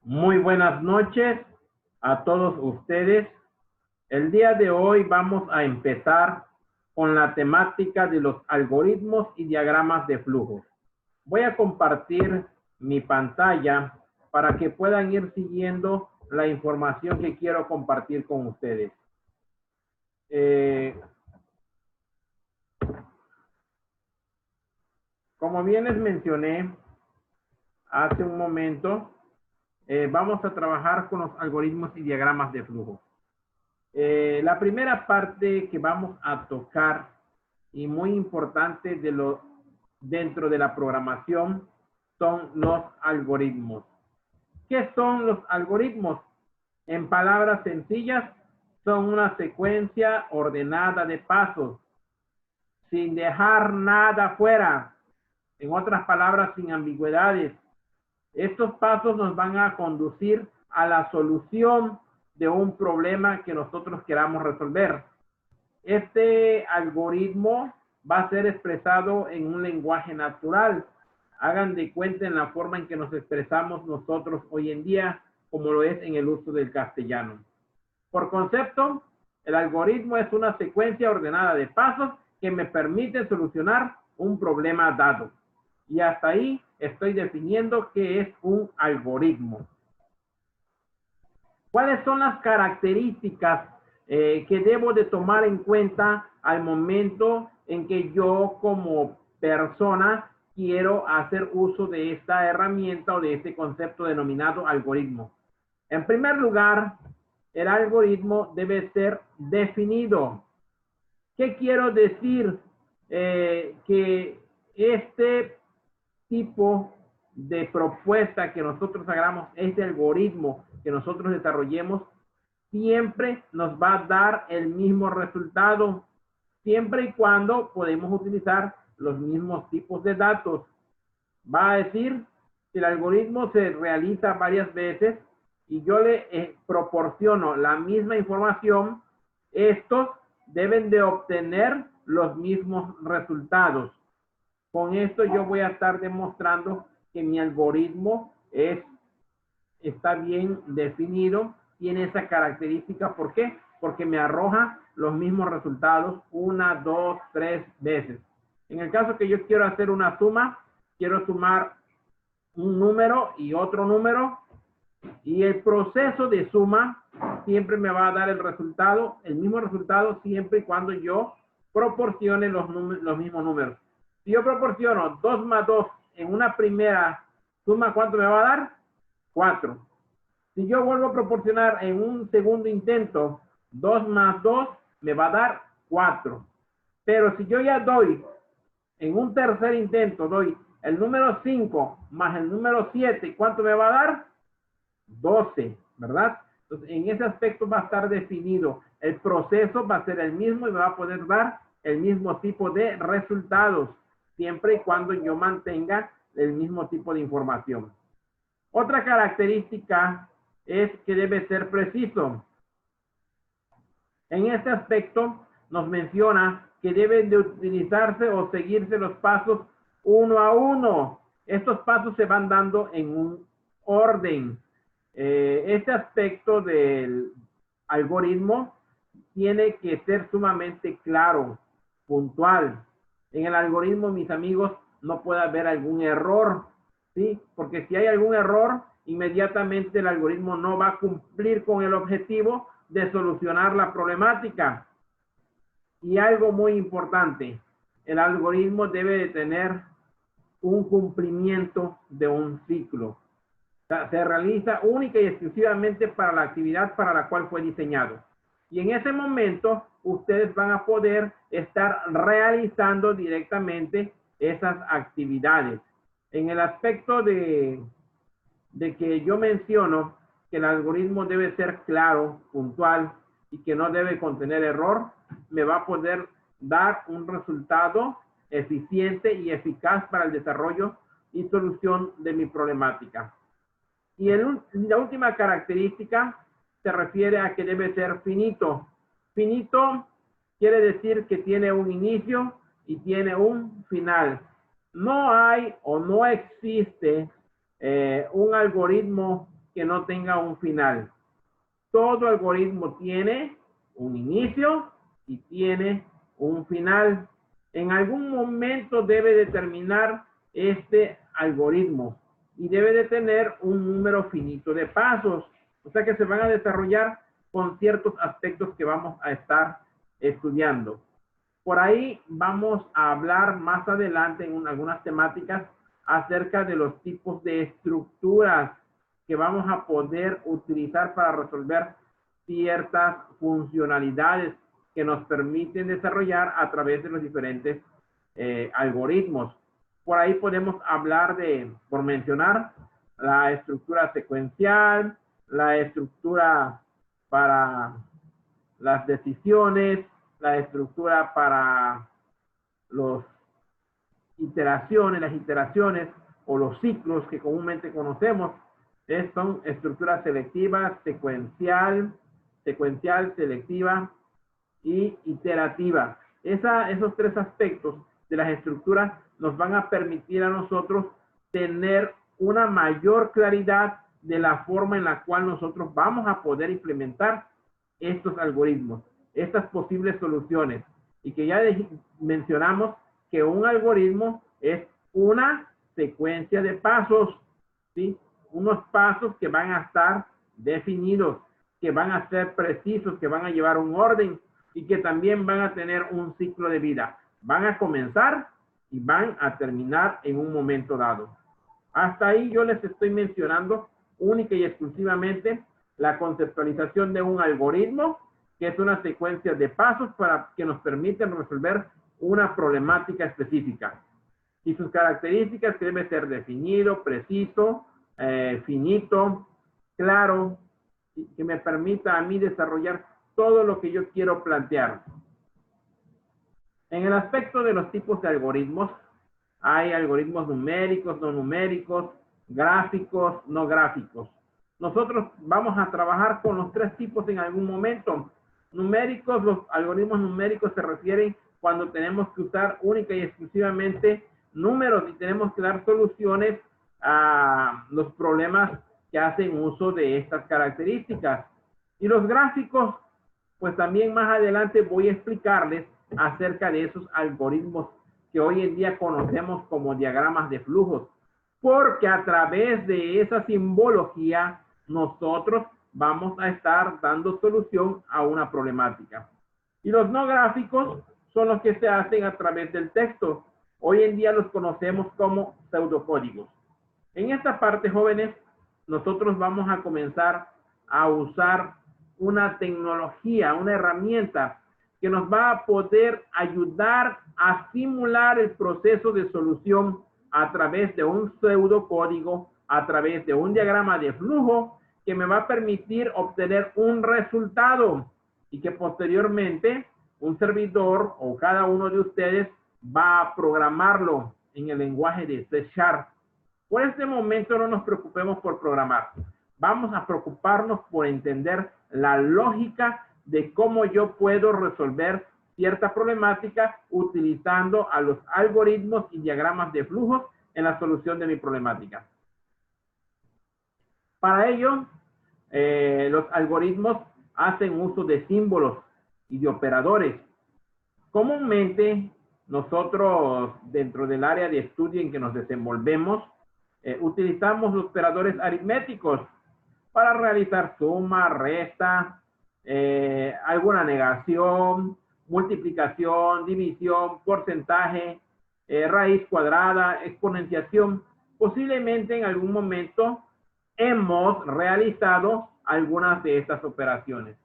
Muy buenas noches a todos ustedes. El día de hoy vamos a empezar con la temática de los algoritmos y diagramas de flujo. Voy a compartir mi pantalla para que puedan ir siguiendo la información que quiero compartir con ustedes. Como bien les mencioné hace un momento, vamos a trabajar con los algoritmos y diagramas de flujo. La primera parte que vamos a tocar y muy importante dentro de la programación son los algoritmos. ¿Qué son los algoritmos? En palabras sencillas, son una secuencia ordenada de pasos, sin dejar nada fuera. En otras palabras, sin ambigüedades. Estos pasos nos van a conducir a la solución de un problema que nosotros queramos resolver. Este algoritmo va a ser expresado en un lenguaje natural. Hagan de cuenta en la forma en que nos expresamos nosotros hoy en día, como lo es en el uso del castellano. Por concepto, el algoritmo es una secuencia ordenada de pasos que me permiten solucionar un problema dado. Y hasta ahí estoy definiendo qué es un algoritmo. ¿Cuáles son las características que debo de tomar en cuenta al momento en que yo como persona quiero hacer uso de esta herramienta o de este concepto denominado algoritmo? En primer lugar, el algoritmo debe ser definido. ¿Qué quiero decir? Que este tipo de propuesta que nosotros hagamos, este algoritmo que nosotros desarrollemos, siempre nos va a dar el mismo resultado, siempre y cuando podemos utilizar los mismos tipos de datos. Va a decir, si el algoritmo se realiza varias veces y yo le proporciono la misma información, estos deben de obtener los mismos resultados. Con esto yo voy a estar demostrando que mi algoritmo está bien definido, tiene esa característica. ¿Por qué? Porque me arroja los mismos resultados 1, 2, 3 veces. En el caso que yo quiero hacer una suma, quiero sumar un número y otro número, y el proceso de suma siempre me va a dar el resultado, el mismo resultado, siempre y cuando yo proporcione los mismos números. Si yo proporciono 2 más 2 en una primera suma, ¿cuánto me va a dar? 4. Si yo vuelvo a proporcionar en un segundo intento 2 más 2, me va a dar 4. Pero si yo ya doy, en un tercer intento, doy el número 5 más el número 7, ¿cuánto me va a dar? 12, ¿verdad? Entonces, en ese aspecto va a estar definido. El proceso va a ser el mismo y me va a poder dar el mismo tipo de resultados, siempre y cuando yo mantenga el mismo tipo de información. Otra característica es que debe ser preciso. En este aspecto nos menciona que deben de utilizarse o seguirse los pasos uno a uno. Estos pasos se van dando en un orden. Este aspecto del algoritmo tiene que ser sumamente claro, puntual. En el algoritmo, mis amigos, no puede haber algún error, ¿sí? Porque si hay algún error, inmediatamente el algoritmo no va a cumplir con el objetivo de solucionar la problemática. Y algo muy importante, el algoritmo debe de tener un cumplimiento de un ciclo. O sea, se realiza única y exclusivamente para la actividad para la cual fue diseñado. Y en ese momento, ustedes van a poder estar realizando directamente esas actividades. En el aspecto de que yo menciono que el algoritmo debe ser claro, puntual y que no debe contener error, me va a poder dar un resultado eficiente y eficaz para el desarrollo y solución de mi problemática. Y la última característica se refiere a que debe ser finito. Finito quiere decir que tiene un inicio y tiene un final. No hay o no existe un algoritmo que no tenga un final. Todo algoritmo tiene un inicio y tiene un final. En algún momento debe de terminar este algoritmo y debe de tener un número finito de pasos. O sea que se van a desarrollar con ciertos aspectos que vamos a estar estudiando. Por ahí vamos a hablar más adelante en algunas temáticas acerca de los tipos de estructuras que vamos a poder utilizar para resolver ciertas funcionalidades que nos permiten desarrollar a través de los diferentes algoritmos. Por ahí podemos hablar de, por mencionar, la estructura secuencial, la estructura para las decisiones, la estructura para las iteraciones o los ciclos que comúnmente conocemos. Son estructuras selectivas, secuencial, selectiva y iterativa. Esos tres aspectos de las estructuras nos van a permitir a nosotros tener una mayor claridad de la forma en la cual nosotros vamos a poder implementar estos algoritmos, estas posibles soluciones. Y que ya mencionamos que un algoritmo es una secuencia de pasos, ¿sí? Unos pasos que van a estar definidos, que van a ser precisos, que van a llevar un orden y que también van a tener un ciclo de vida. Van a comenzar y van a terminar en un momento dado. Hasta ahí yo les estoy mencionando única y exclusivamente la conceptualización de un algoritmo, que es una secuencia de pasos para que nos permiten resolver una problemática específica. Y sus características que debe ser definido, preciso, finito, claro, que me permita a mí desarrollar todo lo que yo quiero plantear. En el aspecto de los tipos de algoritmos, hay algoritmos numéricos, no numéricos, gráficos, no gráficos. Nosotros vamos a trabajar con los tres tipos en algún momento. Numéricos, los algoritmos numéricos se refieren cuando tenemos que usar única y exclusivamente números y tenemos que dar soluciones a los problemas que hacen uso de estas características. Y los gráficos, pues también más adelante voy a explicarles acerca de esos algoritmos que hoy en día conocemos como diagramas de flujos, porque a través de esa simbología nosotros vamos a estar dando solución a una problemática. Y los no gráficos son los que se hacen a través del texto. Hoy en día los conocemos como pseudocódigos. En esta parte, jóvenes, nosotros vamos a comenzar a usar una tecnología, una herramienta que nos va a poder ayudar a simular el proceso de solución a través de un pseudocódigo, a través de un diagrama de flujo que me va a permitir obtener un resultado y que posteriormente un servidor o cada uno de ustedes va a programarlo en el lenguaje de C#. Por este momento no nos preocupemos por programar. Vamos a preocuparnos por entender la lógica de cómo yo puedo resolver cierta problemática utilizando a los algoritmos y diagramas de flujos en la solución de mi problemática. Para ello, los algoritmos hacen uso de símbolos y de operadores. Comúnmente, nosotros dentro del área de estudio en que nos desenvolvemos, utilizamos los operadores aritméticos para realizar suma, resta, alguna negación, multiplicación, división, porcentaje, raíz cuadrada, exponenciación. Posiblemente en algún momento hemos realizado algunas de estas operaciones.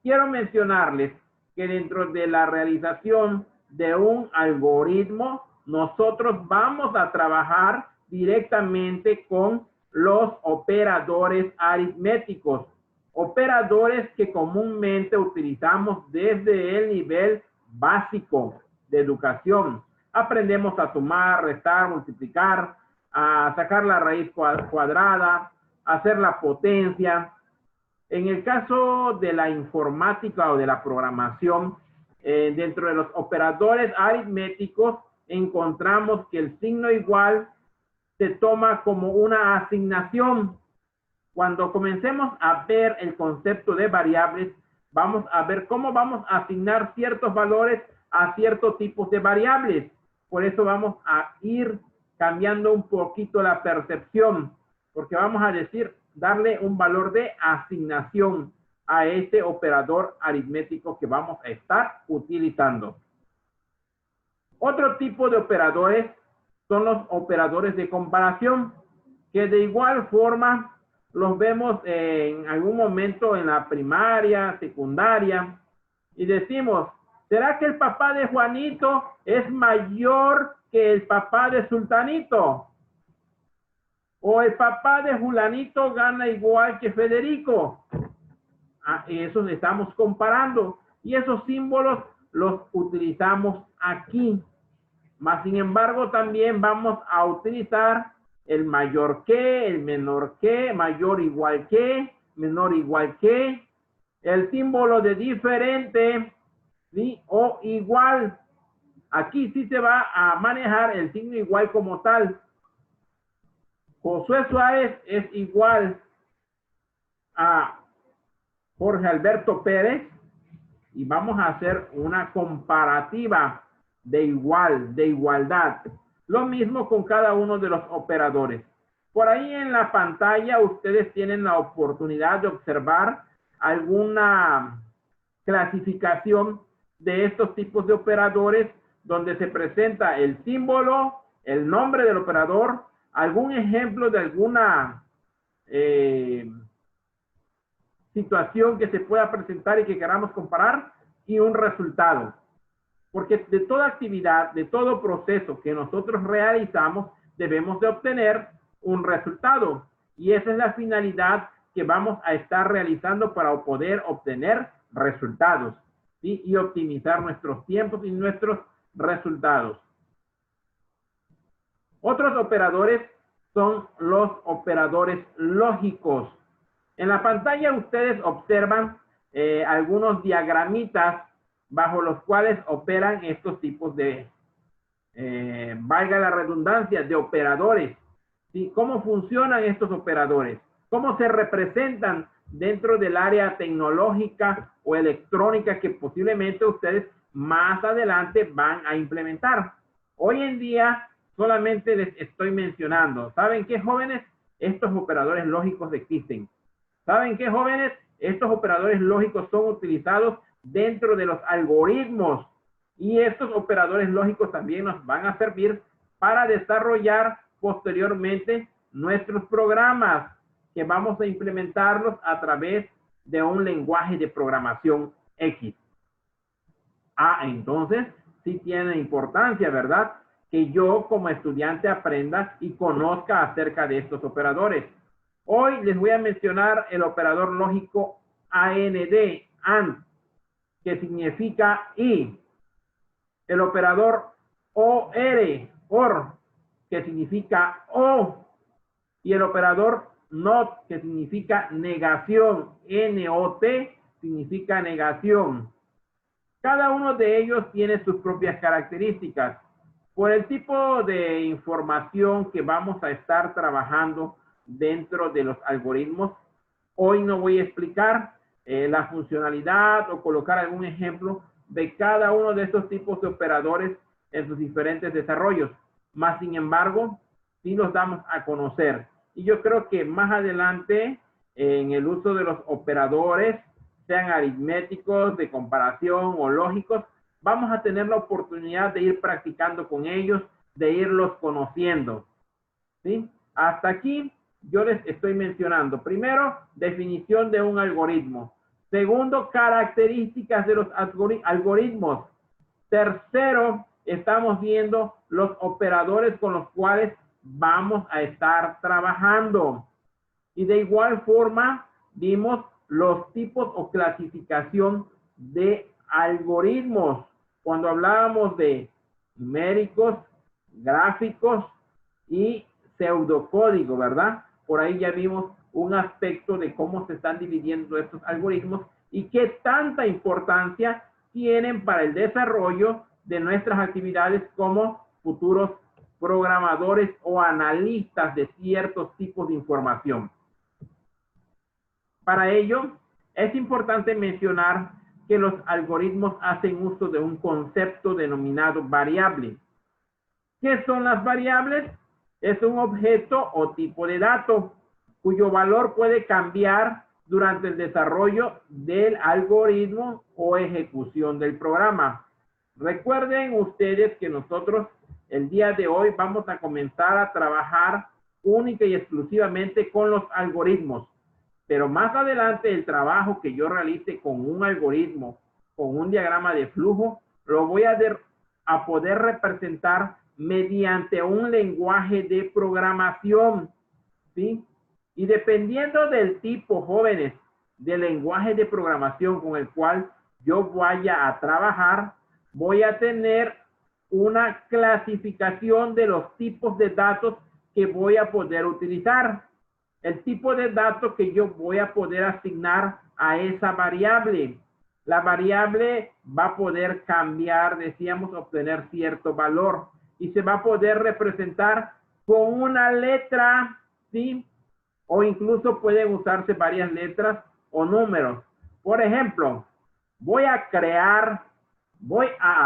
Quiero mencionarles que dentro de la realización de un algoritmo, nosotros vamos a trabajar directamente con los operadores aritméticos, operadores que comúnmente utilizamos desde el nivel básico de educación. Aprendemos a sumar, restar, multiplicar, a sacar la raíz cuadrada, a hacer la potencia. En el caso de la informática o de la programación, dentro de los operadores aritméticos encontramos que el signo igual se toma como una asignación Cuando comencemos a ver el concepto de variables, vamos a ver cómo vamos a asignar ciertos valores a ciertos tipos de variables. Por eso vamos a ir cambiando un poquito la percepción, porque vamos a decir, darle un valor de asignación a este operador aritmético que vamos a estar utilizando. Otro tipo de operadores son los operadores de comparación, que de igual forma los vemos en algún momento en la primaria, secundaria, y decimos, ¿será que el papá de Juanito es mayor que el papá de Sultanito? ¿O el papá de Julanito gana igual que Federico? Eso estamos comparando. Y esos símbolos los utilizamos aquí. Más sin embargo, también vamos a utilizar el mayor que, el menor que, mayor igual que, menor igual que, el símbolo de diferente, ¿sí? O igual. Aquí sí se va a manejar el signo igual como tal. Josué Suárez es igual a Jorge Alberto Pérez y vamos a hacer una comparativa de igualdad. Lo mismo con cada uno de los operadores. Por ahí en la pantalla ustedes tienen la oportunidad de observar alguna clasificación de estos tipos de operadores donde se presenta el símbolo, el nombre del operador, algún ejemplo de alguna situación que se pueda presentar y que queramos comparar y un resultado. Porque de toda actividad, de todo proceso que nosotros realizamos, debemos de obtener un resultado. Y esa es la finalidad que vamos a estar realizando para poder obtener resultados, ¿sí? Y optimizar nuestros tiempos y nuestros resultados. Otros operadores son los operadores lógicos. En la pantalla ustedes observan algunos diagramitas bajo los cuales operan estos tipos de, valga la redundancia, de operadores. ¿Sí? ¿Cómo funcionan estos operadores? ¿Cómo se representan dentro del área tecnológica o electrónica que posiblemente ustedes más adelante van a implementar? Hoy en día solamente les estoy mencionando. ¿Saben qué, jóvenes? Estos operadores lógicos existen. ¿Saben qué, jóvenes? Estos operadores lógicos son utilizados dentro de los algoritmos y estos operadores lógicos también nos van a servir para desarrollar posteriormente nuestros programas que vamos a implementarlos a través de un lenguaje de programación X. Entonces sí tiene importancia, ¿verdad? Que yo como estudiante aprenda y conozca acerca de estos operadores. Hoy les voy a mencionar el operador lógico AND, que significa y. El operador OR, que significa o. Y el operador NOT, que significa negación. NOT significa negación. Cada uno de ellos tiene sus propias características. Por el tipo de información que vamos a estar trabajando dentro de los algoritmos, hoy no voy a explicar la funcionalidad o colocar algún ejemplo de cada uno de estos tipos de operadores en sus diferentes desarrollos. Más sin embargo, sí los damos a conocer. Y yo creo que más adelante, en el uso de los operadores, sean aritméticos, de comparación o lógicos, vamos a tener la oportunidad de ir practicando con ellos, de irlos conociendo. ¿Sí? Hasta aquí yo les estoy mencionando. Primero, definición de un algoritmo. Segundo, características de los algoritmos. Tercero, estamos viendo los operadores con los cuales vamos a estar trabajando. Y de igual forma, vimos los tipos o clasificación de algoritmos. Cuando hablábamos de numéricos, gráficos y pseudocódigo, ¿verdad? Por ahí ya vimos un aspecto de cómo se están dividiendo estos algoritmos y qué tanta importancia tienen para el desarrollo de nuestras actividades como futuros programadores o analistas de ciertos tipos de información. Para ello, es importante mencionar que los algoritmos hacen uso de un concepto denominado variable. ¿Qué son las variables? Es un objeto o tipo de dato cuyo valor puede cambiar durante el desarrollo del algoritmo o ejecución del programa. Recuerden ustedes que nosotros el día de hoy vamos a comenzar a trabajar única y exclusivamente con los algoritmos. Pero más adelante el trabajo que yo realice con un algoritmo, con un diagrama de flujo, lo voy a poder representar mediante un lenguaje de programación, ¿sí? Y dependiendo del tipo, jóvenes, de lenguaje de programación con el cual yo vaya a trabajar, voy a tener una clasificación de los tipos de datos que voy a poder utilizar. El tipo de datos que yo voy a poder asignar a esa variable. La variable va a poder cambiar, decíamos, obtener cierto valor y se va a poder representar con una letra, ¿sí? O incluso pueden usarse varias letras o números. Por ejemplo, voy a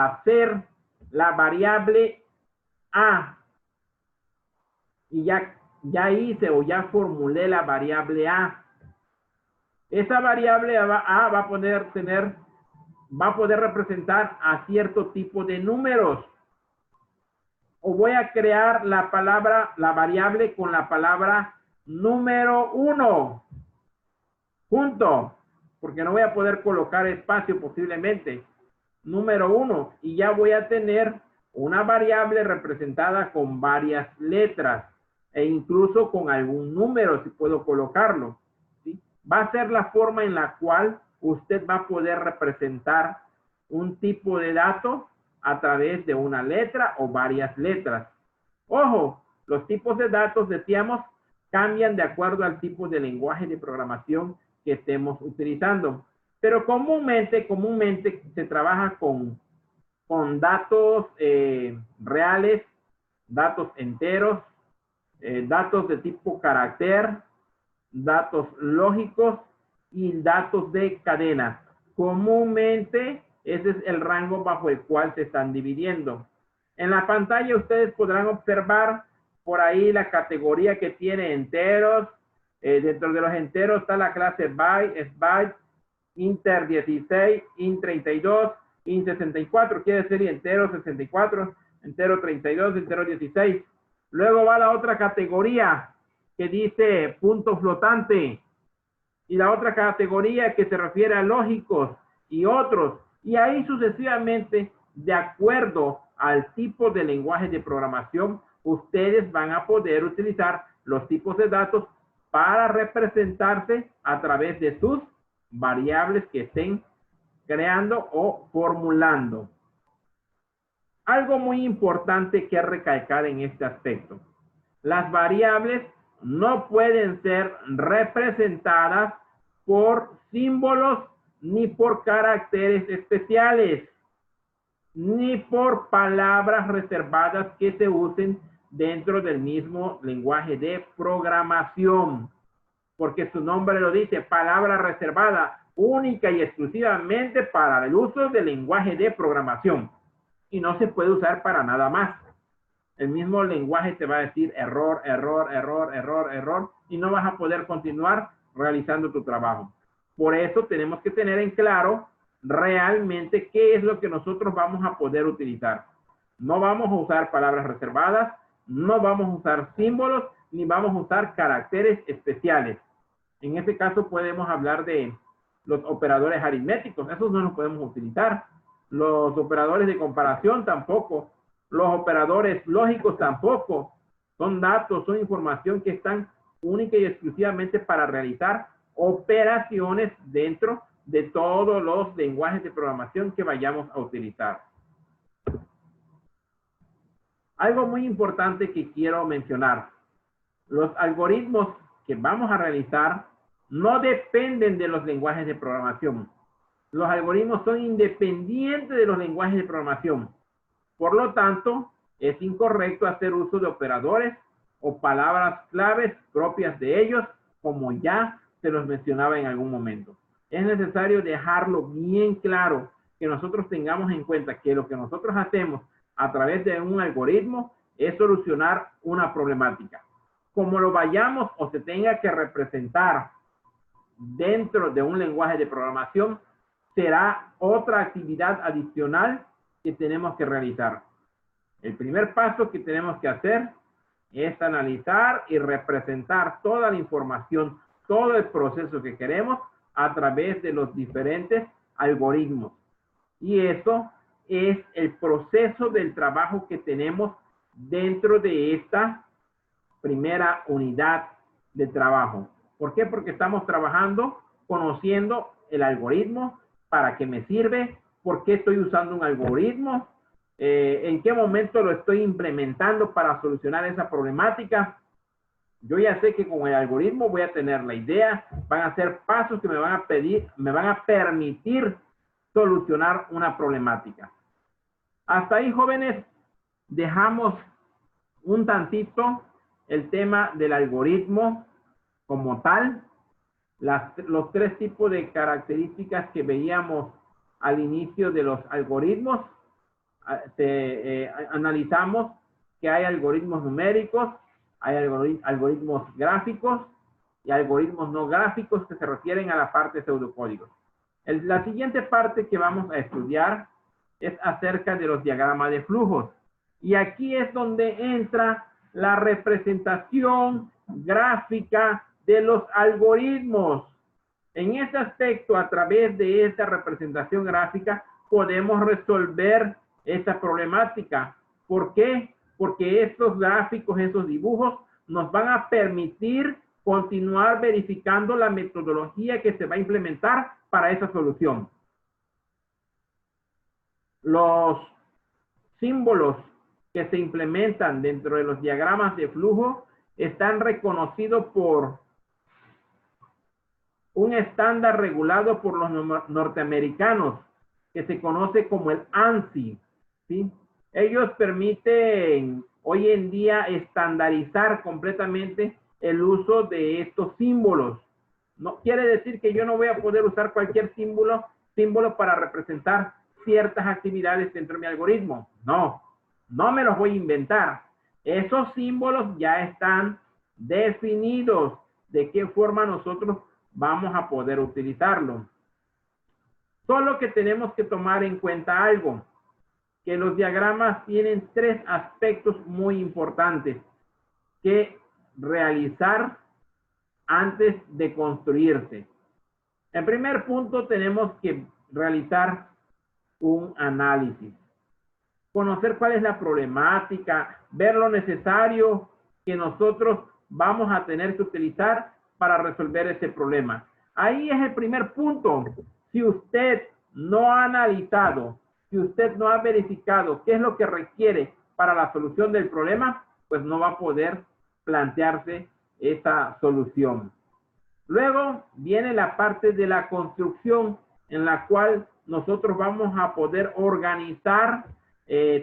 hacer la variable A y ya hice o ya formulé la variable A. Esa variable A va a poder representar a cierto tipo de números. O voy a crear la variable con la palabra número 1 junto, porque no voy a poder colocar espacio posiblemente. Número 1, y ya voy a tener una variable representada con varias letras e incluso con algún número si puedo colocarlo, ¿sí? Va a ser la forma en la cual usted va a poder representar un tipo de dato a través de una letra o varias letras. Ojo, los tipos de datos, decíamos, cambian de acuerdo al tipo de lenguaje de programación que estemos utilizando. Pero comúnmente se trabaja con datos reales, datos enteros, datos de tipo carácter, datos lógicos y datos de cadena. Comúnmente ese es el rango bajo el cual se están dividiendo. En la pantalla ustedes podrán observar por ahí la categoría que tiene enteros. Dentro de los enteros está la clase byte, byte, inter 16, int 32, int 64, quiere decir entero 64, entero 32, entero 16. Luego va la otra categoría que dice punto flotante y la otra categoría que se refiere a lógicos y otros, y ahí sucesivamente, de acuerdo al tipo de lenguaje de programación, ustedes van a poder utilizar los tipos de datos para representarse a través de sus variables que estén creando o formulando. Algo muy importante que recalcar en este aspecto. Las variables no pueden ser representadas por símbolos ni por caracteres especiales, ni por palabras reservadas que se usen dentro del mismo lenguaje de programación. Porque su nombre lo dice, palabra reservada, única y exclusivamente para el uso del lenguaje de programación. Y no se puede usar para nada más. El mismo lenguaje te va a decir error, error, error, error, error, y no vas a poder continuar realizando tu trabajo. Por eso tenemos que tener en claro realmente qué es lo que nosotros vamos a poder utilizar. No vamos a usar palabras reservadas, no vamos a usar símbolos, ni vamos a usar caracteres especiales. En este caso podemos hablar de los operadores aritméticos, esos no los podemos utilizar. Los operadores de comparación tampoco. Los operadores lógicos tampoco. Son datos, son información que están única y exclusivamente para realizar operaciones dentro de todos los lenguajes de programación que vayamos a utilizar. Algo muy importante que quiero mencionar. Los algoritmos que vamos a realizar no dependen de los lenguajes de programación. Los algoritmos son independientes de los lenguajes de programación. Por lo tanto, es incorrecto hacer uso de operadores o palabras claves propias de ellos, como ya se los mencionaba en algún momento. Es necesario dejarlo bien claro, que nosotros tengamos en cuenta que lo que nosotros hacemos a través de un algoritmo es solucionar una problemática. Como lo vayamos o se tenga que representar dentro de un lenguaje de programación, será otra actividad adicional que tenemos que realizar. El primer paso que tenemos que hacer es analizar y representar toda la información, todo el proceso que queremos a través de los diferentes algoritmos. Y eso es el proceso del trabajo que tenemos dentro de esta primera unidad de trabajo. ¿Por qué? Porque estamos trabajando conociendo el algoritmo, para qué me sirve, por qué estoy usando un algoritmo, en qué momento lo estoy implementando para solucionar esa problemática. Yo ya sé que con el algoritmo voy a tener la idea, van a ser pasos que me van a permitir solucionar una problemática. Hasta ahí, jóvenes, dejamos un tantito el tema del algoritmo como tal, los tres tipos de características que veíamos al inicio de los algoritmos. Analizamos que hay algoritmos numéricos, hay algoritmos gráficos y algoritmos no gráficos que se refieren a la parte pseudocódigos. La siguiente parte que vamos a estudiar es acerca de los diagramas de flujos. Y aquí es donde entra la representación gráfica de los algoritmos. En este aspecto, a través de esta representación gráfica, podemos resolver esta problemática. ¿Por qué? Porque estos gráficos, esos dibujos, nos van a permitir continuar verificando la metodología que se va a implementar para esa solución. Los símbolos que se implementan dentro de los diagramas de flujo están reconocidos por un estándar regulado por los norteamericanos que se conoce como el ANSI, ¿sí? Ellos permiten hoy en día estandarizar completamente el uso de estos símbolos. No quiere decir que yo no voy a poder usar cualquier símbolo para representar ciertas actividades dentro de mi algoritmo. No, no me los voy a inventar. Esos símbolos ya están definidos de qué forma nosotros vamos a poder utilizarlo. Solo que tenemos que tomar en cuenta algo, que los diagramas tienen tres aspectos muy importantes que realizar antes de construirse. En primer punto, tenemos que realizar un análisis. Conocer cuál es la problemática, ver lo necesario que nosotros vamos a tener que utilizar para resolver ese problema. Ahí es el primer punto. Si usted no ha analizado, si usted no ha verificado qué es lo que requiere para la solución del problema, pues no va a poder plantearse esa solución. Luego viene la parte de la construcción, en la cual nosotros vamos a poder organizar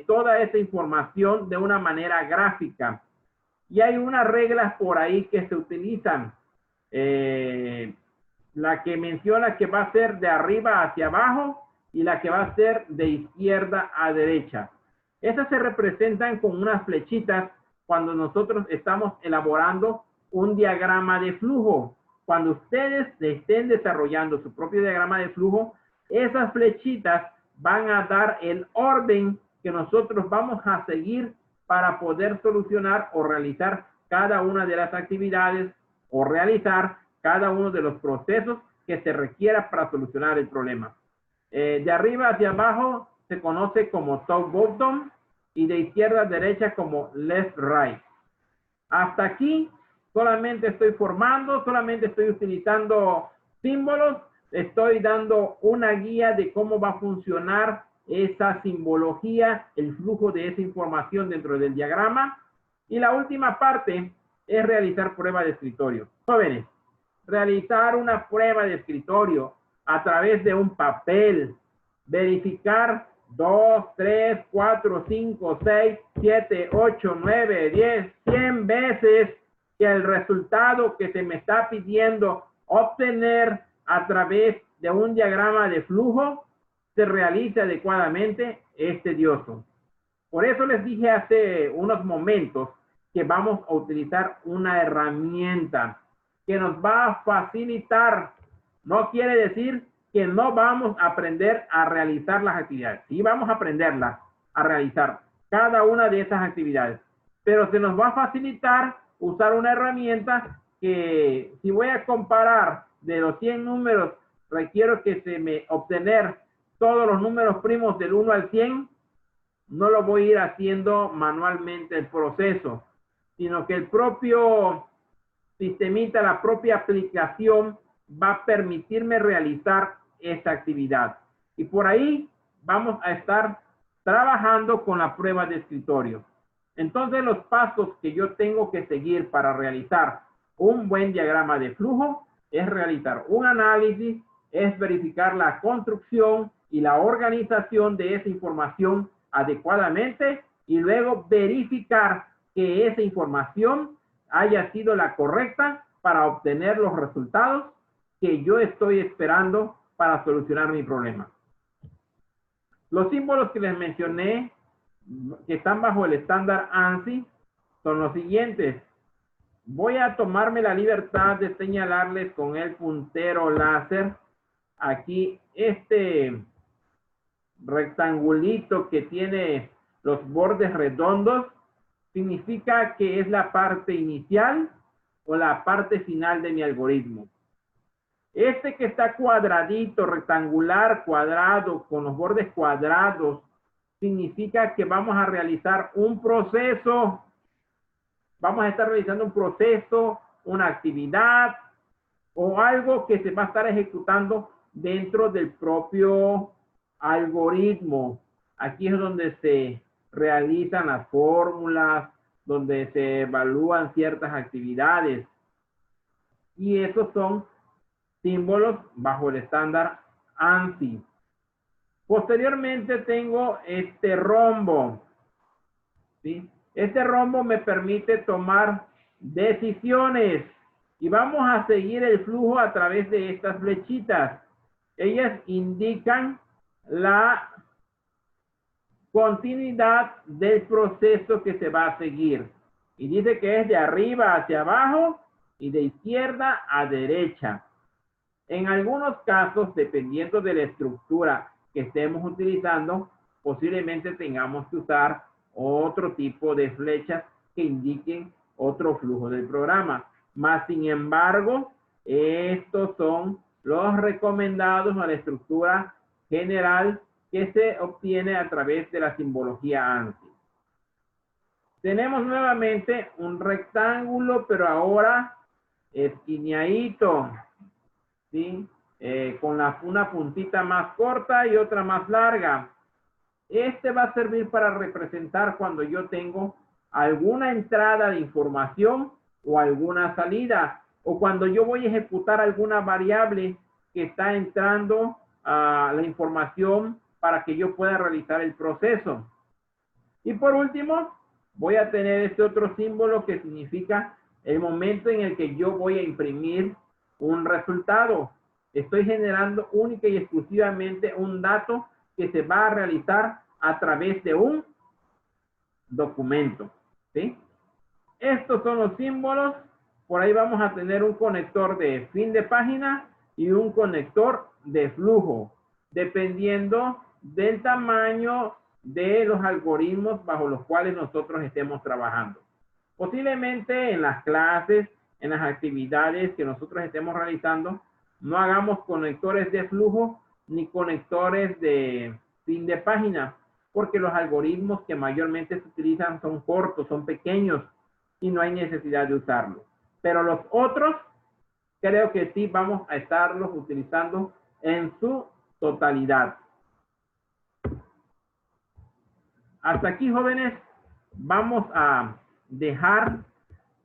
toda esa información de una manera gráfica. Y hay unas reglas por ahí que se utilizan. La que menciona que va a ser de arriba hacia abajo y la que va a ser de izquierda a derecha. Esas se representan con unas flechitas cuando nosotros estamos elaborando un diagrama de flujo. Cuando ustedes estén desarrollando su propio diagrama de flujo, esas flechitas van a dar el orden que nosotros vamos a seguir para poder solucionar o realizar cada una de las actividades o realizar cada uno de los procesos que se requiera para solucionar el problema. De arriba hacia abajo se conoce como top bottom y de izquierda a derecha como left right. Hasta aquí solamente estoy formando, solamente estoy utilizando símbolos, estoy dando una guía de cómo va a funcionar esa simbología, el flujo de esa información dentro del diagrama. Y la última parte es realizar prueba de escritorio. Jóvenes, realizar una prueba de escritorio a través de un papel, verificar 2, 3, 4, 5, 6, 7, 8, 9, 10, 100 veces que el resultado que se me está pidiendo obtener a través de un diagrama de flujo se realice adecuadamente es tedioso. Por eso les dije hace unos momentos que vamos a utilizar una herramienta que nos va a facilitar. No quiere decir que no vamos a aprender a realizar las actividades. Sí vamos a aprenderlas, a realizar cada una de esas actividades. Pero se nos va a facilitar usar una herramienta que, si voy a comparar de los 100 números, requiero que se me obtener todos los números primos del 1 al 100, no lo voy a ir haciendo manualmente el proceso, sino que el propio sistemita, la propia aplicación va a permitirme realizar esta actividad. Y por ahí vamos a estar trabajando con la prueba de escritorio. Entonces, los pasos que yo tengo que seguir para realizar un buen diagrama de flujo es realizar un análisis, es verificar la construcción y la organización de esa información adecuadamente y luego verificar que esa información haya sido la correcta para obtener los resultados que yo estoy esperando para solucionar mi problema. Los símbolos que les mencioné que están bajo el estándar ANSI son los siguientes. Voy a tomarme la libertad de señalarles con el puntero láser aquí este rectangulito que tiene los bordes redondos, significa que es la parte inicial o la parte final de mi algoritmo. Este que está cuadradito, rectangular, cuadrado, con los bordes cuadrados, significa que vamos a realizar un proceso. Vamos a estar realizando un proceso, una actividad o algo que se va a estar ejecutando dentro del propio algoritmo. Aquí es donde se realizan las fórmulas, donde se evalúan ciertas actividades. Y esos son símbolos bajo el estándar ANSI. Posteriormente tengo este rombo, ¿sí? Este rombo me permite tomar decisiones y vamos a seguir el flujo a través de estas flechitas. Ellas indican la continuidad del proceso que se va a seguir. Y dice que es de arriba hacia abajo y de izquierda a derecha. En algunos casos, dependiendo de la estructura que estemos utilizando, posiblemente tengamos que usar otro tipo de flechas que indiquen otro flujo del programa. Más sin embargo, estos son los recomendados a la estructura general que se obtiene a través de la simbología ANSI. Tenemos nuevamente un rectángulo, pero ahora esquineadito, ¿sí? Con una puntita más corta y otra más larga. Este va a servir para representar cuando yo tengo alguna entrada de información o alguna salida, o cuando yo voy a ejecutar alguna variable que está entrando a la información para que yo pueda realizar el proceso. Y por último, voy a tener este otro símbolo que significa el momento en el que yo voy a imprimir un resultado. Estoy generando única y exclusivamente un dato que se va a realizar a través de un documento, ¿sí? Estos son los símbolos. Por ahí vamos a tener un conector de fin de página y un conector de flujo, dependiendo del tamaño de los algoritmos bajo los cuales nosotros estemos trabajando. Posiblemente en las clases, en las actividades que nosotros estemos realizando, no hagamos conectores de flujo ni conectores de fin de página, porque los algoritmos que mayormente se utilizan son cortos, son pequeños y no hay necesidad de usarlos. Pero los otros, creo que sí vamos a estarlos utilizando en su totalidad. Hasta aquí, jóvenes, vamos a dejar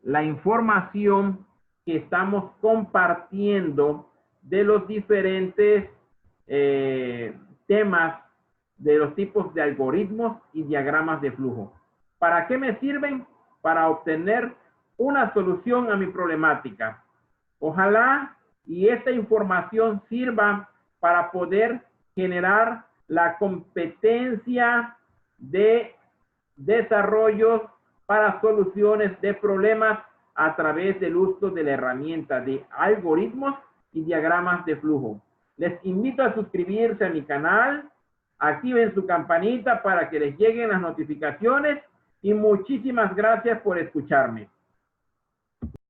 la información que estamos compartiendo de los diferentes temas de los tipos de algoritmos y diagramas de flujo. ¿Para qué me sirven? Para obtener una solución a mi problemática. Ojalá y esta información sirva para poder generar la competencia de desarrollos para soluciones de problemas a través del uso de la herramienta de algoritmos y diagramas de flujo. Les invito a suscribirse a mi canal, activen su campanita para que les lleguen las notificaciones y muchísimas gracias por escucharme.